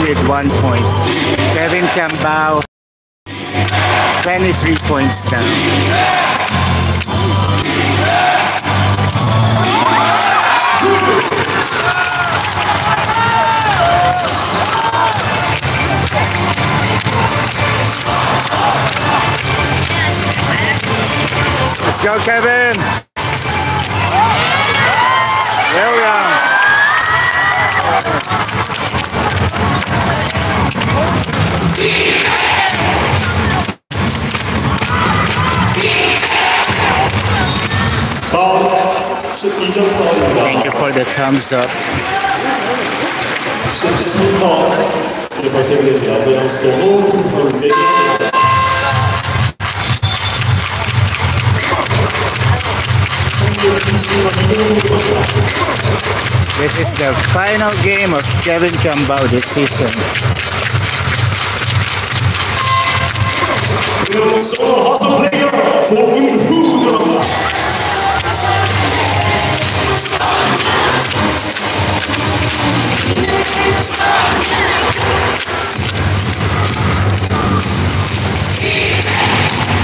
with 1 point. Kevin Cambao, 23 points now. Let's go, Kevin. Williams. Thank you for the thumbs up. This is the final game of Kevin Cambao this season.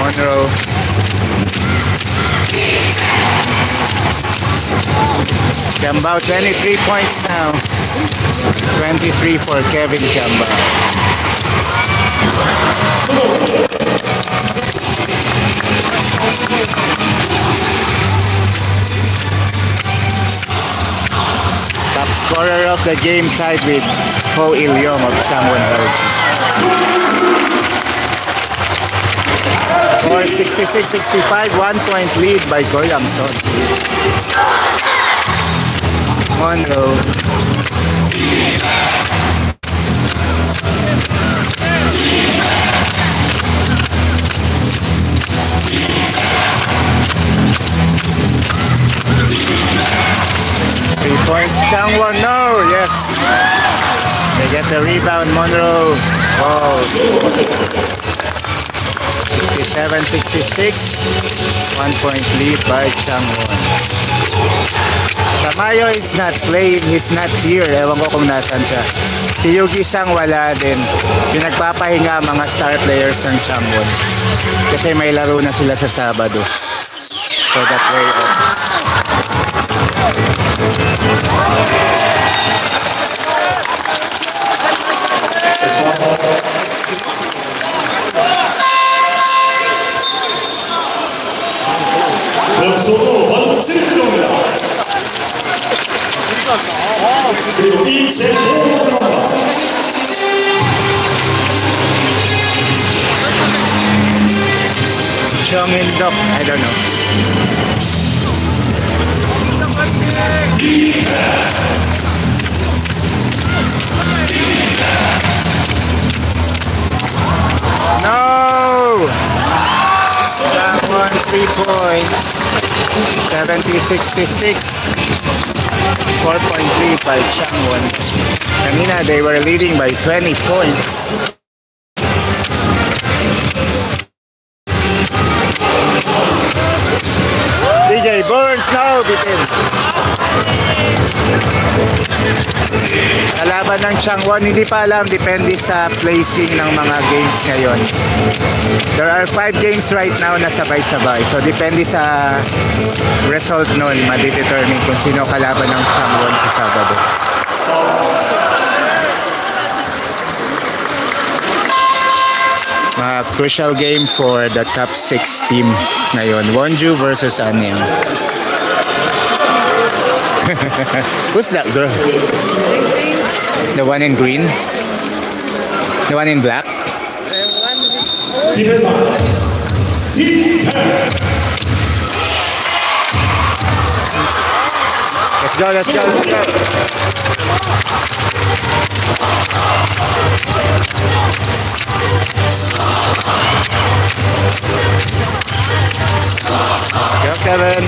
Monroe. Cambao 23 points now. 23 for Kevin Cambao. Top scorer of the game tied with Ho Il-yong of Changwon Health. Score 66-65, 1 point lead by Go Yam-son. Monroe. Points down one, no, yes. They get the rebound, Monroe. Oh. 67-66. 1 point lead by Changwon. Tamayo is not playing, he's not here. Ewan ko kung nasan siya. Si Yugi Sang wala din. Pinagpapahinga mga star players ng Changwon. Kasi may laro na sila sa Sabado. For the playoffs. Chung In-dok, I don't know. No! That one, 3 points. 70-66. 4 point lead by Changwon. Kanina, they were leading by 20 points. DJ Burns now, bitin. Kalaban ng Changwon, hindi pa alam, depende sa placing ng mga games ngayon. There are 5 games right now na sabay-sabay. So depende sa result nun, ma-determine kung sino kalaban ng Changwon sa Sabado. Crucial game for the top 6 team ngayon. Wonju versus Anyang. Who's that girl? The one in green? The one in black? The one with... Let's go, let's go, let's go. Go, Kevin.